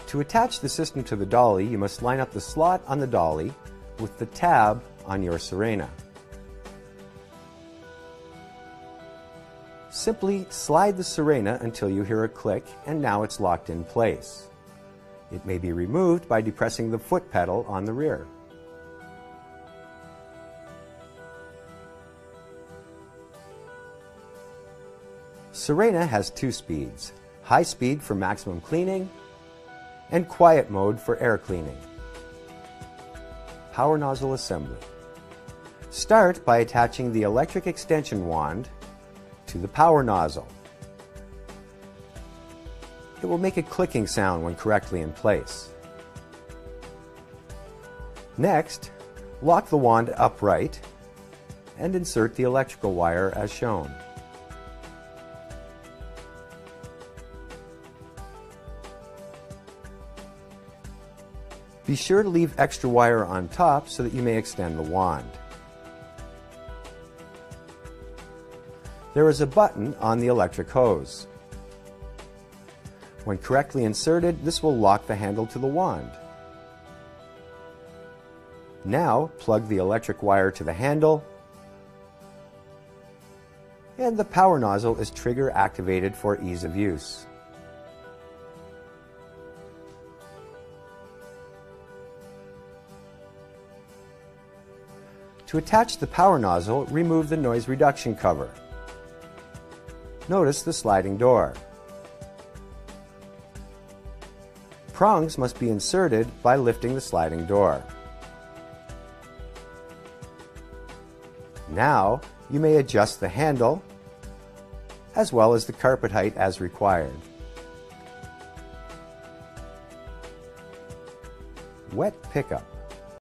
To attach the system to the dolly, you must line up the slot on the dolly with the tab on your Sirena. Simply slide the Sirena until you hear a click, and now it's locked in place. It may be removed by depressing the foot pedal on the rear. Sirena has two speeds: high speed for maximum cleaning and quiet mode for air cleaning. Power nozzle assembly. Start by attaching the electric extension wand to the power nozzle. It will make a clicking sound when correctly in place. Next, lock the wand upright and insert the electrical wire as shown. Be sure to leave extra wire on top so that you may extend the wand. There is a button on the electric hose. When correctly inserted, this will lock the handle to the wand. Now, plug the electric wire to the handle, and the power nozzle is trigger activated for ease of use. To attach the power nozzle, remove the noise reduction cover. Notice the sliding door. Prongs must be inserted by lifting the sliding door. Now, you may adjust the handle as well as the carpet height as required. Wet pickup.